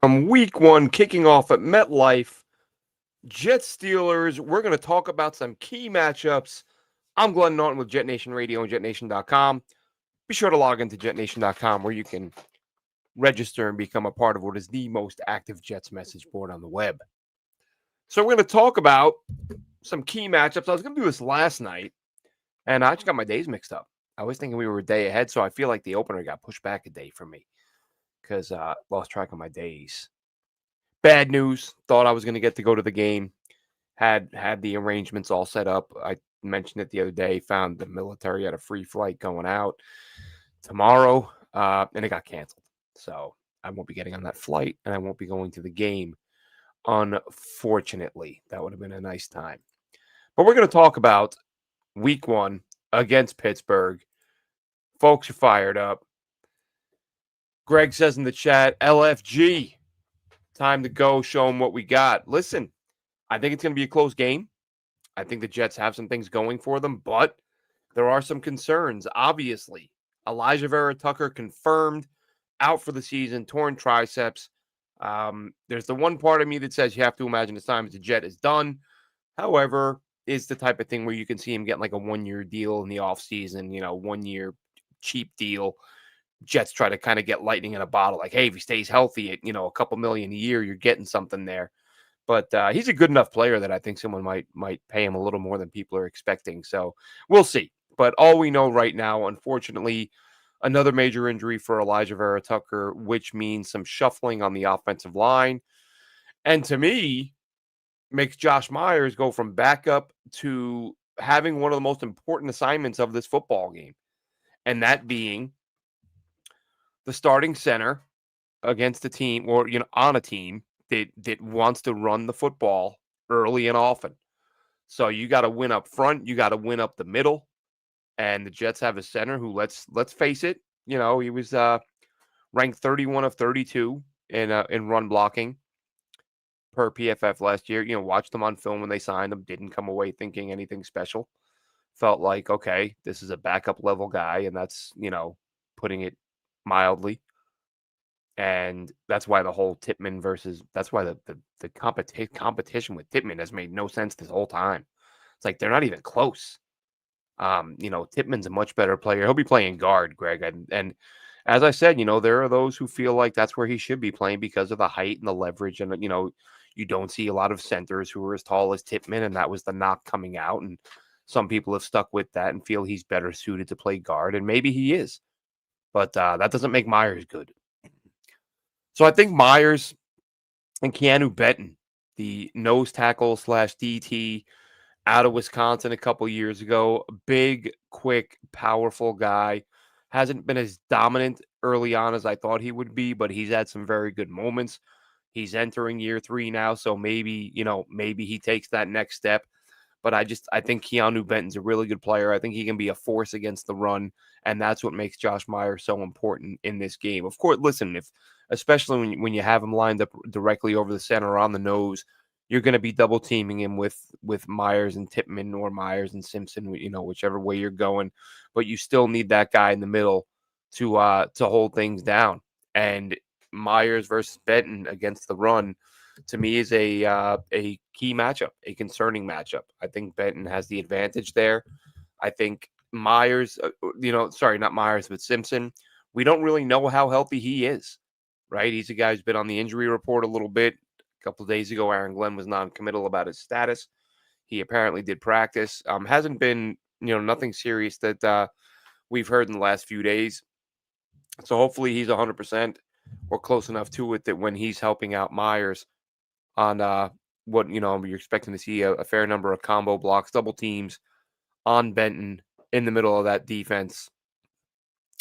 Week one kicking off at MetLife. Jets Steelers. We're going to talk about some key matchups. I'm Glenn Norton with Jet Nation Radio and JetNation.com. Be sure to log into JetNation.com where you can register and become a part of what is the most active Jets message board on the web. So we're going to talk about some key matchups. I was going to do this last night, and I just got my days mixed up. I was thinking we were a day ahead, so I feel like the opener got pushed back a day for me because I lost track of my days. Bad news. Thought I was going to get to go to the game. Had the arrangements all set up. I mentioned it the other day. Found the military had a free flight going out tomorrow, and it got canceled. So I won't be getting on that flight, and I won't be going to the game. Unfortunately, that would have been a nice time. But we're going to talk about Week 1 against Pittsburgh. Folks are fired up. Greg says in the chat, LFG. Time to go show them what we got. Listen, I think it's going to be a close game. I think the Jets have some things going for them, but there are some concerns. Obviously, Elijah Vera Tucker confirmed out for the season, torn triceps. There's the one part of me that says you have to imagine it's time the Jet is done. However, it's the type of thing where you can see him getting like a 1-year deal in the offseason, 1-year cheap deal. Jets try to kind of get lightning in a bottle. Like, hey, if he stays healthy at, a couple million a year, you're getting something there. But he's a good enough player that I think someone might pay him a little more than people are expecting. So we'll see. But all we know right now, unfortunately, another major injury for Elijah Vera Tucker, which means some shuffling on the offensive line. And to me, makes Josh Myers go from backup to having one of the most important assignments of this football game. And that being the starting center against a team or, on a team that wants to run the football early and often. So you got to win up front. You got to win up the middle. And the Jets have a center who, let's face it, he was ranked 31 of 32 in run blocking per PFF last year. Watched them on film when they signed him. Didn't come away thinking anything special. Felt like, okay, this is a backup level guy, and that's, putting it mildly. And that's why the whole Tippmann that's why the competition with Tippmann has made no sense this whole time. It's like they're not even close. Tippmann's a much better player. He'll be playing guard, Greg. And as I said, there are those who feel like that's where he should be playing because of the height and the leverage. And, you don't see a lot of centers who are as tall as Tippmann, and that was the knock coming out. And some people have stuck with that and feel he's better suited to play guard, and maybe he is. But that doesn't make Myers good. So I think Myers and Keanu Benton, the nose tackle / DT out of Wisconsin a couple years ago, big, quick, powerful guy. Hasn't been as dominant early on as I thought he would be, but he's had some very good moments. He's entering year 3 now, so maybe he takes that next step. But I think Keanu Benton's a really good player. I think he can be a force against the run, and that's what makes Josh Myers so important in this game. Of course, listen, especially when you have him lined up directly over the center or on the nose, you're going to be double teaming him with Myers and Tippmann or Myers and Simpson, whichever way you're going. But you still need that guy in the middle to hold things down. And Myers versus Benton against the run, to me, is a key matchup, a concerning matchup. I think Benton has the advantage there. I think Myers, not Myers, but Simpson, we don't really know how healthy he is, right? He's a guy who's been on the injury report a little bit. A couple of days ago, Aaron Glenn was non-committal about his status. He apparently did practice. Hasn't been, nothing serious that we've heard in the last few days. So hopefully he's 100% or close enough to it that when he's helping out Myers on what, you're expecting to see a fair number of combo blocks, double teams on Benton in the middle of that defense.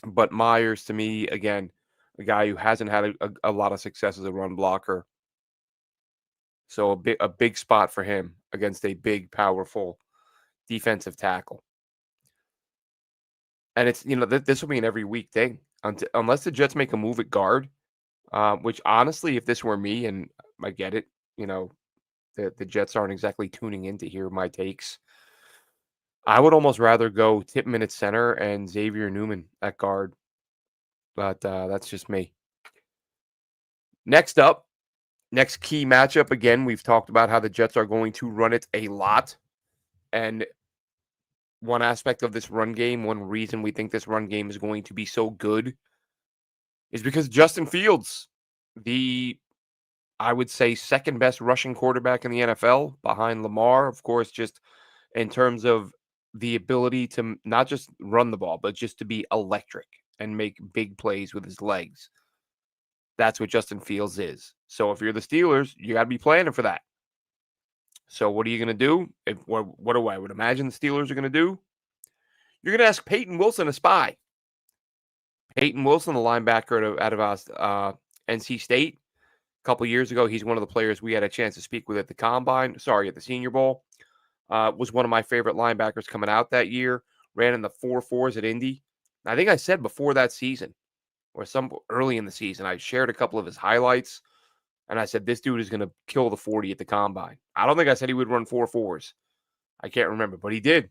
But Myers, to me, again, a guy who hasn't had a lot of success as a run blocker. So a big spot for him against a big, powerful defensive tackle. And it's, this will be an every week thing unless the Jets make a move at guard, which honestly, if this were me, and I get it, the Jets aren't exactly tuning in to hear my takes. I would almost rather go Tippmann at center and Xavier Newman at guard. But that's just me. Next up, Next key matchup, again, we've talked about how the Jets are going to run it a lot. And one aspect of this run game, one reason we think this run game is going to be so good is because Justin Fields, I would say, second best rushing quarterback in the NFL behind Lamar, of course, just in terms of the ability to not just run the ball, but just to be electric and make big plays with his legs. That's what Justin Fields is. So if you're the Steelers, you got to be planning for that. So what are you going to do? What do I would imagine the Steelers are going to do? You're going to ask Peyton Wilson to spy. Peyton Wilson, the linebacker out of NC State. A couple years ago, he's one of the players we had a chance to speak with at the at the Senior Bowl. Was one of my favorite linebackers coming out that year. Ran in the 4.4s at Indy. I think I said before that season, or some early in the season, I shared a couple of his highlights, and I said, this dude is going to kill the 40 at the combine. I don't think I said he would run 4.4s. I can't remember, but he did.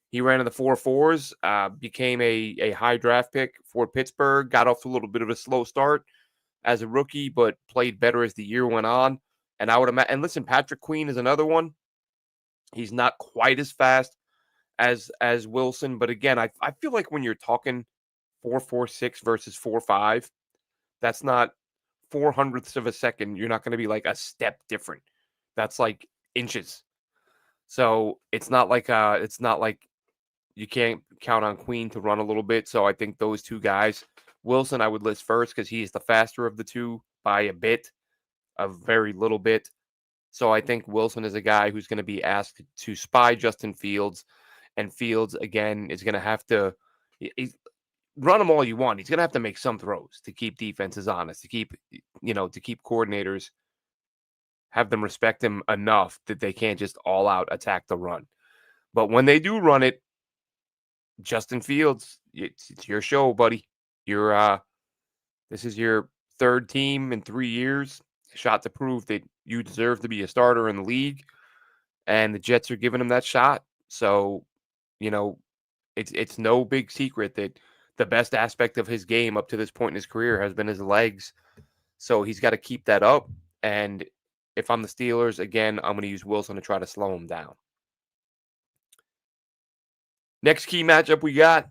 He ran in the 4.4s, became a high draft pick for Pittsburgh, got off to a little bit of a slow start as a rookie, but played better as the year went on. And I would imagine, and listen, Patrick Queen is another one. He's not quite as fast as Wilson, but again, I feel like when you're talking 4.46 versus 4.5, that's not 0.04 of a second. You're not going to be like a step different. That's like inches. So it's not like you can't count on Queen to run a little bit. So I think those two guys, Wilson, I would list first because he's the faster of the two by a very little bit. So I think Wilson is a guy who's going to be asked to spy Justin Fields, and Fields again is going to have to run him all you want. He's going to have to make some throws to keep defenses honest, to keep coordinators, have them respect him enough that they can't just all out attack the run. But when they do run it, Justin Fields, it's your show, buddy. This is your third team in 3 years. Shot to prove that you deserve to be a starter in the league, and the Jets are giving him that shot. So, it's no big secret that the best aspect of his game up to this point in his career has been his legs. So he's got to keep that up. And if I'm the Steelers, again, I'm going to use Wilson to try to slow him down. Next key matchup we got.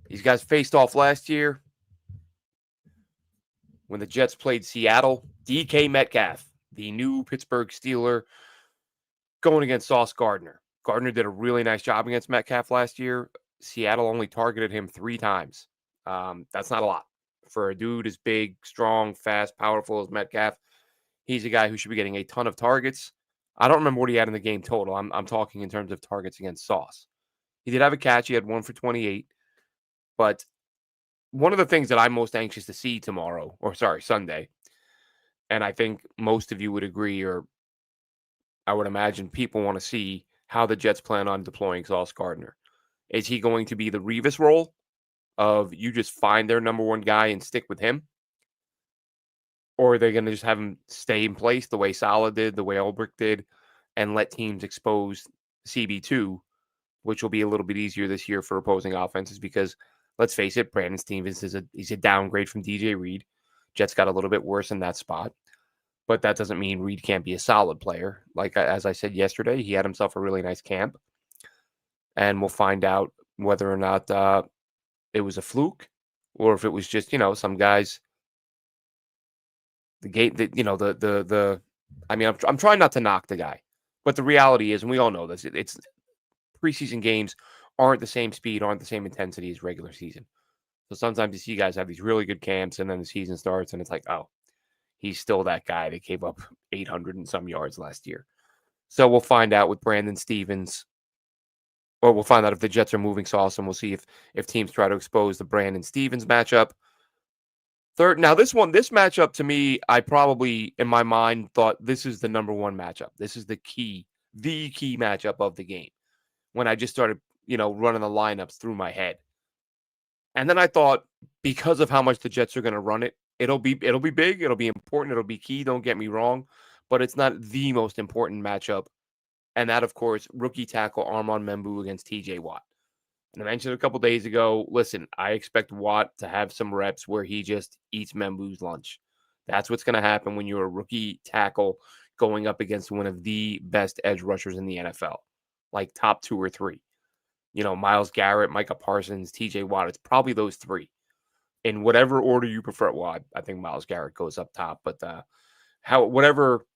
These guys faced off last year when the Jets played Seattle. DK Metcalf, the new Pittsburgh Steeler, going against Sauce Gardner. Gardner did a really nice job against Metcalf last year. Seattle only targeted him 3 times. That's not a lot. For a dude as big, strong, fast, powerful as Metcalf, he's a guy who should be getting a ton of targets. I don't remember what he had in the game total. I'm talking in terms of targets against Sauce. He did have a catch. He had 1 for 28. But one of the things that I'm most anxious to see Sunday, and I think most of you would agree, or I would imagine people want to see how the Jets plan on deploying Sauce Gardner. Is he going to be the Revis role of you just find their number one guy and stick with him? Or are they going to just have him stay in place the way Saleh did, the way Ulbrich did, and let teams expose CB2, which will be a little bit easier this year for opposing offenses because, let's face it, Brandon Stephens he's a downgrade from DJ Reed. Jets got a little bit worse in that spot. But that doesn't mean Reed can't be a solid player. Like, as I said yesterday, he had himself a really nice camp. And we'll find out whether or not it was a fluke or if it was just, some guys. The gate that, I'm trying not to knock the guy. But the reality is, and we all know this, it's preseason games aren't the same speed, aren't the same intensity as regular season. So sometimes you see guys have these really good camps and then the season starts and it's like, oh, he's still that guy that gave up 800 and some yards last year. So we'll find out with Brandon Stephens, or we'll find out if the Jets are moving Sauce, and we'll see if teams try to expose the Brandon Stephens matchup. Third, now this matchup to me, I probably in my mind thought this is the number one matchup. This is the key matchup of the game. When I just started, running the lineups through my head. And then I thought, because of how much the Jets are going to run it, it'll be big, it'll be important, it'll be key, don't get me wrong, but it's not the most important matchup. And that, of course, rookie tackle Armand Membou against TJ Watt. And I mentioned a couple days ago, listen, I expect Watt to have some reps where he just eats Membou's lunch. That's what's going to happen when you're a rookie tackle going up against one of the best edge rushers in the NFL, like top 2 or 3. Myles Garrett, Micah Parsons, TJ Watt. It's probably those 3 in whatever order you prefer. Well, I think Myles Garrett goes up top, but whatever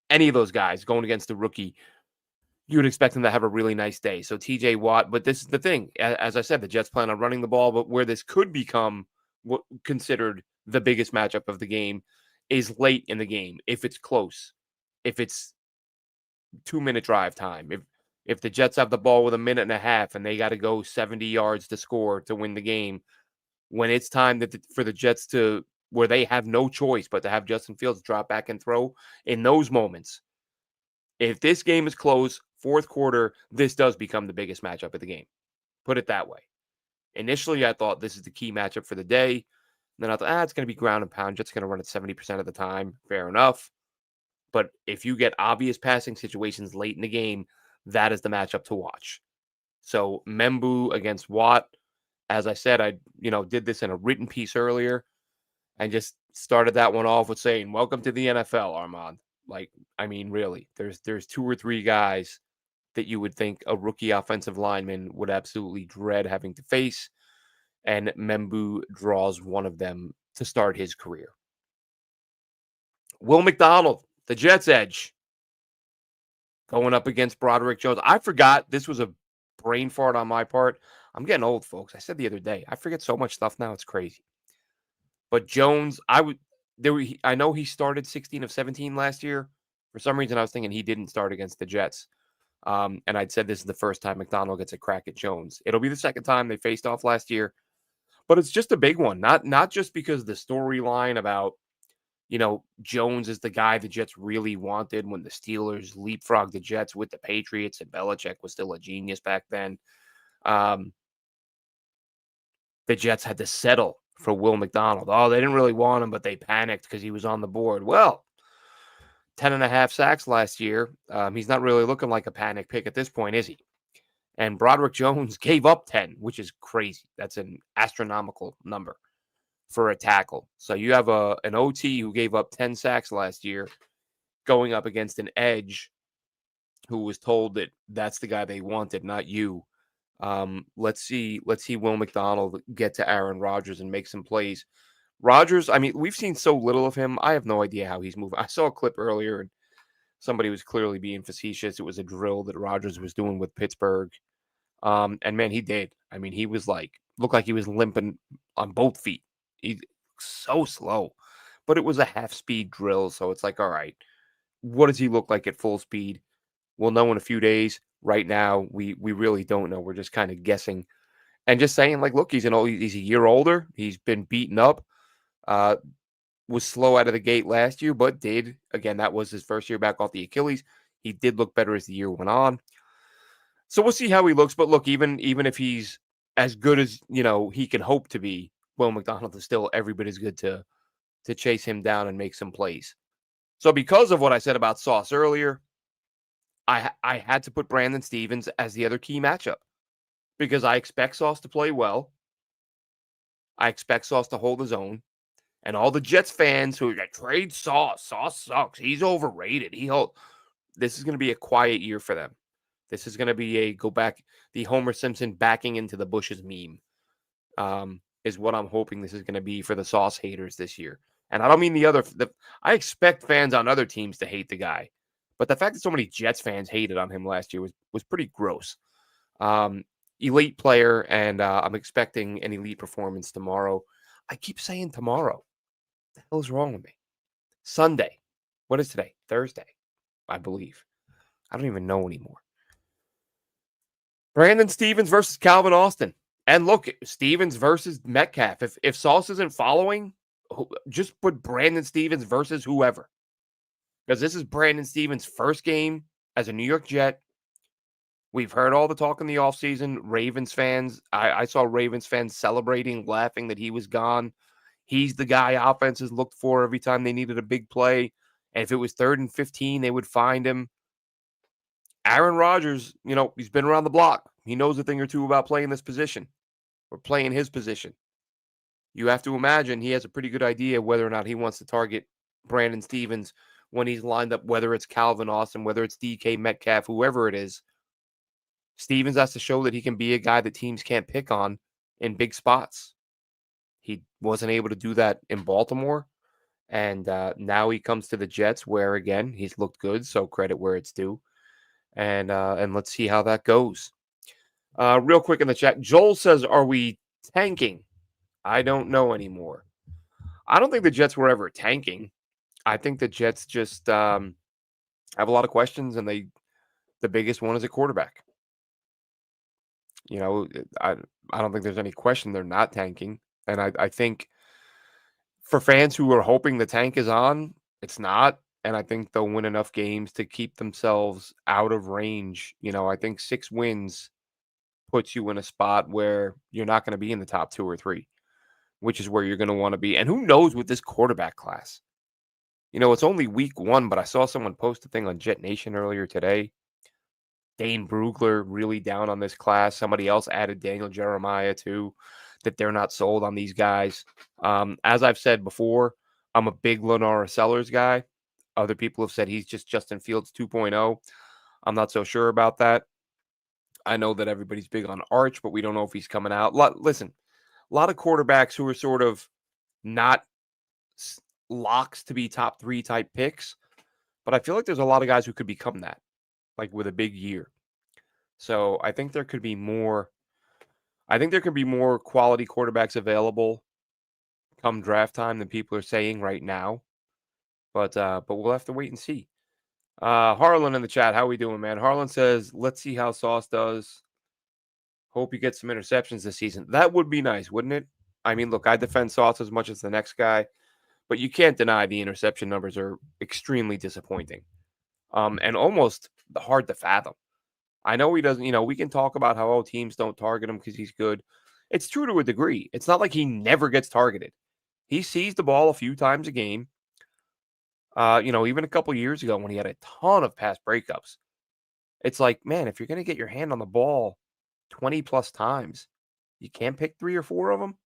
any of those guys going against the rookie, you would expect them to have a really nice day. So TJ Watt, but this is the thing. As I said, the Jets plan on running the ball, but where this could become what considered the biggest matchup of the game is late in the game. If it's close, if it's 2-minute drive time, if the Jets have the ball with a minute and a half and they got to go 70 yards to score to win the game, when it's time for the Jets to where they have no choice but to have Justin Fields drop back and throw in those moments. If this game is close, fourth quarter, this does become the biggest matchup of the game. Put it that way. Initially, I thought this is the key matchup for the day. Then I thought, it's going to be ground and pound. Jets going to run it 70% of the time. Fair enough. But if you get obvious passing situations late in the game, that is the matchup to watch. So M'Bombou against Watt. As I said, I did this in a written piece earlier and just started that one off with saying, welcome to the NFL, Armand. Really, there's 2 or 3 guys that you would think a rookie offensive lineman would absolutely dread having to face, and M'Bombou draws one of them to start his career. Will McDonald, the Jets edge, going up against Broderick Jones. I forgot this was a brain fart on my part. I'm getting old, folks. I said the other day, I forget so much stuff now. It's crazy. But Jones, I know he started 16 of 17 last year. For some reason, I was thinking he didn't start against the Jets. And I'd said this is the first time McDonald gets a crack at Jones. It'll be the second time they faced off last year. But it's just a big one. Not just because of the storyline about, Jones is the guy the Jets really wanted when the Steelers leapfrogged the Jets with the Patriots, and Belichick was still a genius back then. The Jets had to settle for Will McDonald. Oh, they didn't really want him, but they panicked because he was on the board. Well, 10.5 sacks last year. He's not really looking like a panic pick at this point, is he? And Broderick Jones gave up 10, which is crazy. That's an astronomical number for a tackle. So you have an OT who gave up 10 sacks last year going up against an edge who was told that that's the guy they wanted, not you. Let's see Will McDonald get to Aaron Rodgers and make some plays. Rodgers, we've seen so little of him. I have no idea how he's moving. I saw a clip earlier and somebody was clearly being facetious. It was a drill that Rodgers was doing with Pittsburgh. And man, he did. He was looked like he was limping on both feet. He's so slow, but it was a half-speed drill. So it's all right, what does he look like at full speed? We'll know in a few days. Right now, we really don't know. We're just kind of guessing and just saying, look, he's a year older. He's been beaten up. Was slow out of the gate last year, but did. Again, that was his first year back off the Achilles. He did look better as the year went on. So we'll see how he looks. But look, even if he's as good as, he can hope to be, Will McDonald is still every bit as good to chase him down and make some plays. So because of what I said about Sauce earlier, I had to put Brandon Stephens as the other key matchup because I expect Sauce to play well. I expect Sauce to hold his own. And all the Jets fans who are like, trade Sauce. Sauce sucks. He's overrated. This is going to be a quiet year for them. This is going to be the Homer Simpson backing into the bushes meme. Is what I'm hoping this is going to be for the Sauce haters this year. And I don't mean I expect fans on other teams to hate the guy. But the fact that so many Jets fans hated on him last year was pretty gross. Elite player, and I'm expecting an elite performance tomorrow. I keep saying tomorrow. What the hell is wrong with me? Sunday. What is today? Thursday, I believe. I don't even know anymore. Brandon Stephens versus Calvin Austin. And look, Stephens versus Metcalf. If Sauce isn't following, just put Brandon Stephens versus whoever. Because this is Brandon Stephens' first game as a New York Jet. We've heard all the talk in the offseason. Ravens fans, I saw Ravens fans celebrating, laughing that he was gone. He's the guy offenses looked for every time they needed a big play. And if it was 3rd and 15, they would find him. Aaron Rodgers, he's been around the block. He knows a thing or two about playing this position or playing his position. You have to imagine he has a pretty good idea whether or not he wants to target Brandon Stevens when he's lined up, whether it's Calvin Austin, whether it's DK Metcalf, whoever it is. Stevens has to show that he can be a guy that teams can't pick on in big spots. He wasn't able to do that in Baltimore. And now he comes to the Jets, where again he's looked good. So credit where it's due, and let's see how that goes. Real quick in the chat, Joel says, "Are we tanking?" I don't know anymore. I don't think the Jets were ever tanking. I think the Jets just have a lot of questions, and the biggest one is a quarterback. You know, I don't think there's any question they're not tanking, and I think for fans who are hoping the tank is on, it's not. And I think they'll win enough games to keep themselves out of range. You know, I think 6 wins puts you in a spot where you're not going to be in the top 2 or 3, which is where you're going to want to be. And who knows with this quarterback class? You know, it's only week 1, but I saw someone post a thing on Jet Nation earlier today. Dane Brugler really down on this class. Somebody else added Daniel Jeremiah too, that they're not sold on these guys. As I've said before, I'm a big Lenora Sellers guy. Other people have said he's just Justin Fields 2.0. I'm not so sure about that. I know that everybody's big on Arch, but we don't know if he's coming out. Listen, a lot of quarterbacks who are sort of not locks to be top 3 type picks, but I feel like there's a lot of guys who could become that, like with a big year. So I think there could be more. I think there could be more quality quarterbacks available come draft time than people are saying right now. But we'll have to wait and see. Harlan in the chat, how we doing, man? Harlan says, "Let's see how Sauce does. Hope you get some interceptions this season." That would be nice, wouldn't it? I mean, look, I defend Sauce as much as the next guy, but you can't deny the interception numbers are extremely disappointing, and almost hard to fathom. I know he doesn't. You know, we can talk about how teams don't target him because he's good. It's true to a degree. It's not like he never gets targeted. He sees the ball a few times a game. You know, even a couple years ago when he had a ton of pass breakups, it's like, man, if you're going to get your hand on the ball 20 plus times, you can't pick 3 or 4 of them.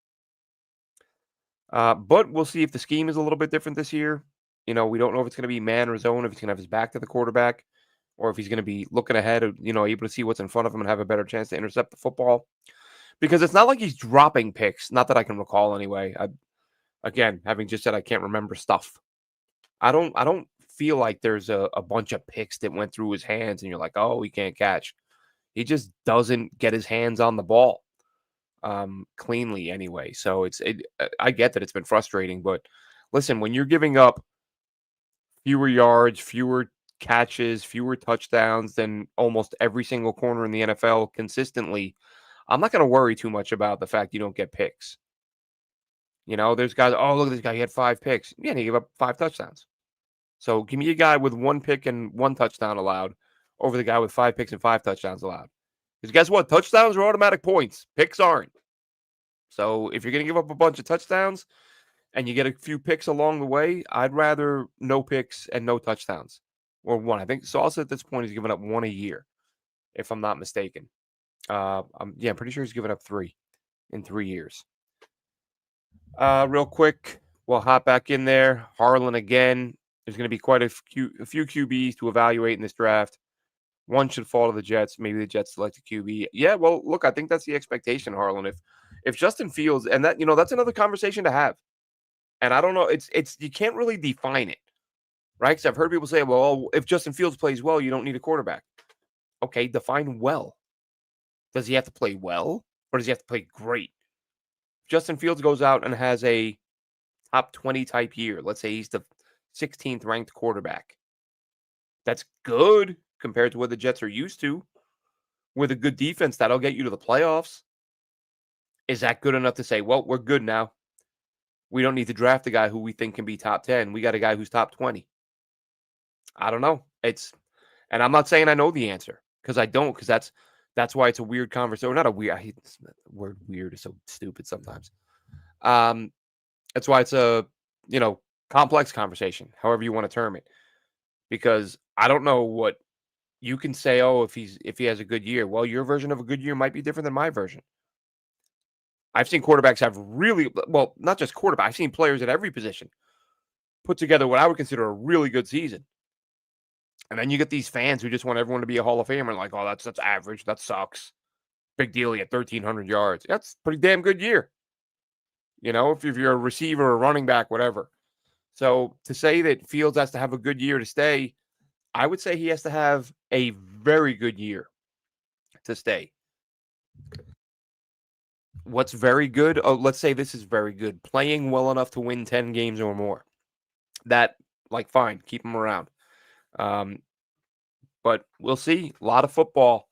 But we'll see if the scheme is a little bit different this year. You know, we don't know if it's going to be man or zone, if he's going to have his back to the quarterback, or if he's going to be looking ahead, you know, able to see what's in front of him and have a better chance to intercept the football. Because it's not like he's dropping picks, not that I can recall anyway. Again, having just said I can't remember stuff. I don't feel like there's a bunch of picks that went through his hands and you're like, oh, he can't catch. He just doesn't get his hands on the ball cleanly anyway. So I get that it's been frustrating, but listen, when you're giving up fewer yards, fewer catches, fewer touchdowns than almost every single corner in the NFL consistently, I'm not going to worry too much about the fact you don't get picks. You know, there's guys, oh, look at this guy, he had 5 picks. Yeah, he gave up 5 touchdowns. So give me a guy with 1 pick and 1 touchdown allowed over the guy with 5 picks and 5 touchdowns allowed. Because guess what? Touchdowns are automatic points. Picks aren't. So if you're going to give up a bunch of touchdowns and you get a few picks along the way, I'd rather no picks and no touchdowns. Or 1. I think Sauce at this point is giving up 1 a year, if I'm not mistaken. I'm pretty sure he's given up 3 in 3 years. Real quick, we'll hop back in there. Harlan again. There's going to be quite a few QBs to evaluate in this draft. One should fall to the Jets. Maybe the Jets select a QB. Yeah, well, look, I think that's the expectation, Harlan. If Justin Fields, and that, you know, that's another conversation to have. And I don't know, it's you can't really define it, right? Because I've heard people say, well, if Justin Fields plays well, you don't need a quarterback. Okay, define well. Does he have to play well, or does he have to play great? Justin Fields goes out and has a top 20 type year. Let's say he's the 16th ranked quarterback. That's good compared to what the Jets are used to. With a good defense, that'll get you to the playoffs. Is that good enough to say, well, we're good now? We don't need to draft a guy who we think can be top 10. We got a guy who's top 20. I don't know. And I'm not saying I know the answer because I don't, because that's why it's a weird conversation. Or not a weird, I hate this word weird is so stupid sometimes. That's why it's a, you know, complex conversation, however you want to term it. Because I don't know what you can say, oh, if he has a good year. Well, your version of a good year might be different than my version. I've seen quarterbacks have really, well, not just quarterback. I've seen players at every position put together what I would consider a really good season. And then you get these fans who just want everyone to be a Hall of Famer. Like, oh, that's average. That sucks. Big deal. He had 1,300 yards. That's a pretty damn good year. You know, if you're a receiver or running back, whatever. So to say that Fields has to have a good year to stay, I would say he has to have a very good year to stay. What's very good? Oh, let's say this is very good. Playing well enough to win 10 games or more. That, like, fine, keep him around. But we'll see. A lot of football.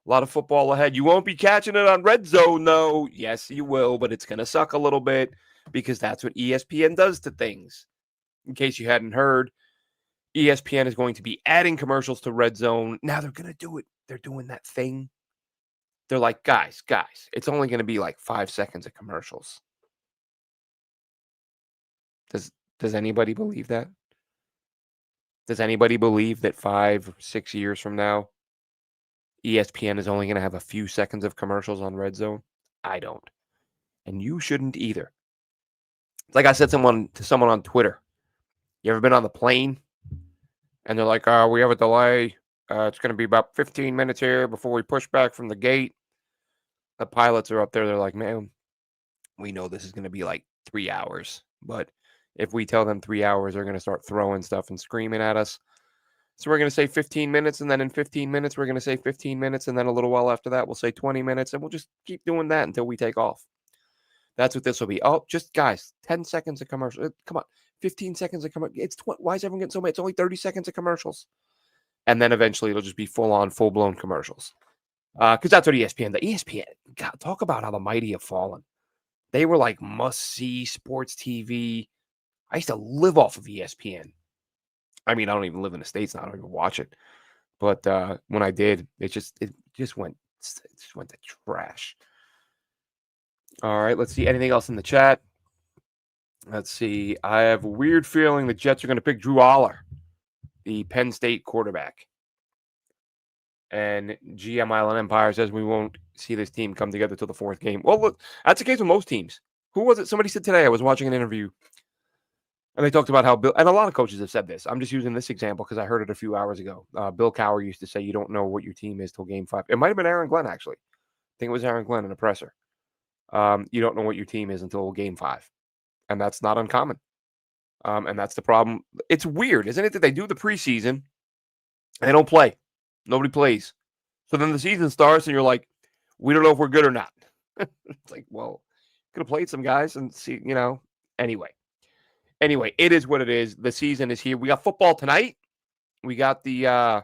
A lot of football ahead. You won't be catching it on Red Zone, though. Yes, you will, but it's going to suck a little bit because that's what ESPN does to things. In case you hadn't heard, ESPN is going to be adding commercials to Red Zone. Now they're going to do it. They're doing that thing. They're like, guys, it's only going to be like 5 seconds of commercials. Does anybody believe that? Does anybody believe that 5 or 6 years from now, ESPN is only going to have a few seconds of commercials on Red Zone? I don't. And you shouldn't either. It's like I said to someone on Twitter. You ever been on the plane? And they're like, we have a delay. It's going to be about 15 minutes here before we push back from the gate. The pilots are up there. They're like, man, we know this is going to be like 3 hours. But if we tell them 3 hours, they're going to start throwing stuff and screaming at us. So we're going to say 15 minutes. And then in 15 minutes, we're going to say 15 minutes. And then a little while after that, we'll say 20 minutes. And we'll just keep doing that until we take off. That's what this will be. Oh, just guys, 10 seconds of commercial. Come on. 15 seconds of commercial. Why is everyone getting so mad? It's only 30 seconds of commercials. And then eventually it'll just be full-blown commercials. Because that's what ESPN does. ESPN, God, talk about how the mighty have fallen. They were like must-see sports TV. I used to live off of ESPN. I mean, I don't even live in the States now. I don't even watch it. But when I did, it just went to trash. All right, let's see. Anything else in the chat? Let's see. I have a weird feeling the Jets are going to pick Drew Aller, the Penn State quarterback. And GM Island Empire says we won't see this team come together till the fourth game. Well, look, that's the case with most teams. Who was it? Somebody said today, I was watching an interview, and they talked about how Bill, and a lot of coaches have said this. I'm just using this example because I heard it a few hours ago. Bill Cowher used to say you don't know what your team is till game 5. It might have been Aaron Glenn, actually. I think it was Aaron Glenn in a presser. You don't know what your team is until game 5. And that's not uncommon. And that's the problem. It's weird, isn't it, that they do the preseason and they don't play. Nobody plays. So then the season starts and you're like, we don't know if we're good or not. It's like, well, could have played some guys and see, Anyway, it is what it is. The season is here. We got football tonight. We got the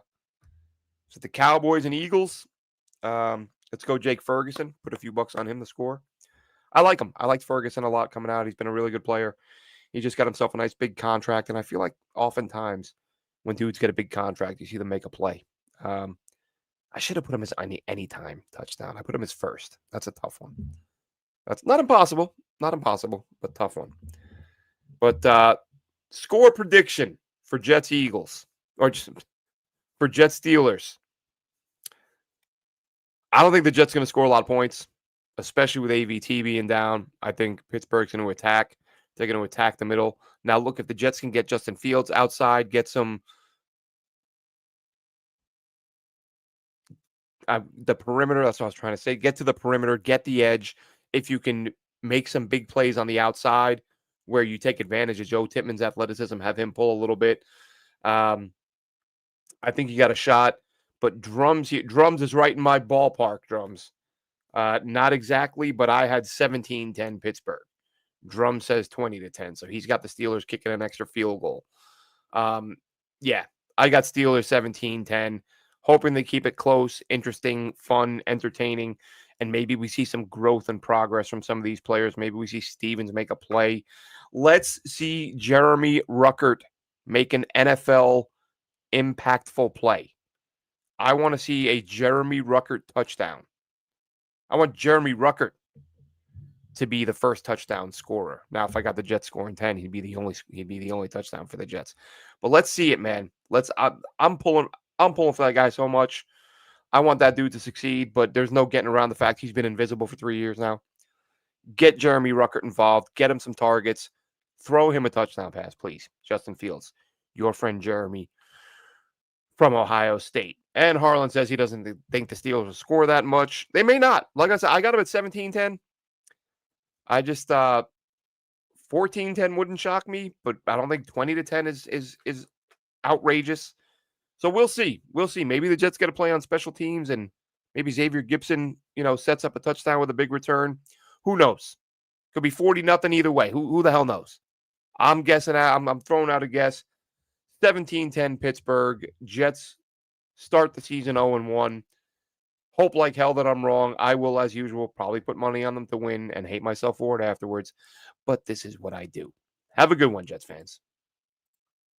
Cowboys and Eagles. Let's go Jake Ferguson. Put a few bucks on him to score. I like him. I liked Ferguson a lot coming out. He's been a really good player. He just got himself a nice big contract. And I feel like oftentimes when dudes get a big contract, you see them make a play. I should have put him as anytime touchdown. I put him as first. That's a tough one. That's not impossible. Not impossible, but tough one. But score prediction for Jets Eagles. Or just for Jets Steelers. I don't think the Jets are going to score a lot of points, especially with AVT being down. I think Pittsburgh's going to attack. They're going to attack the middle. Now, look, if the Jets can get Justin Fields outside, get some the perimeter, that's what I was trying to say. Get to the perimeter, get the edge. If you can make some big plays on the outside where you take advantage of Joe Tippmann's athleticism, have him pull a little bit, I think you got a shot. But Drums is right in my ballpark, Drums. Not exactly, but I had 17-10 Pittsburgh. Drum says 20-10, so he's got the Steelers kicking an extra field goal. Yeah, I got Steelers 17-10, hoping they keep it close, interesting, fun, entertaining, and maybe we see some growth and progress from some of these players. Maybe we see Stevens make a play. Let's see Jeremy Ruckert make an NFL impactful play. I want to see a Jeremy Ruckert touchdown. I want Jeremy Ruckert to be the first touchdown scorer. Now, if I got the Jets scoring 10, he'd be the only touchdown for the Jets. But let's see it, man. I'm pulling for that guy so much. I want that dude to succeed, but there's no getting around the fact he's been invisible for 3 years now. Get Jeremy Ruckert involved. Get him some targets. Throw him a touchdown pass, please. Justin Fields, your friend Jeremy from Ohio State. And Harlan says he doesn't think the Steelers will score that much. They may not. Like I said, I got him at 17-10. I just 14-10 wouldn't shock me, but I don't think 20-10 is outrageous. So we'll see. We'll see. Maybe the Jets get a play on special teams, and maybe Xavier Gipson, sets up a touchdown with a big return. Who knows? Could be 40-0 either way. Who the hell knows? I'm guessing. I'm throwing out a guess. 17-10 Pittsburgh. Jets start the season 0-1. Hope like hell that I'm wrong. I will, as usual, probably put money on them to win and hate myself for it afterwards. But this is what I do. Have a good one, Jets fans.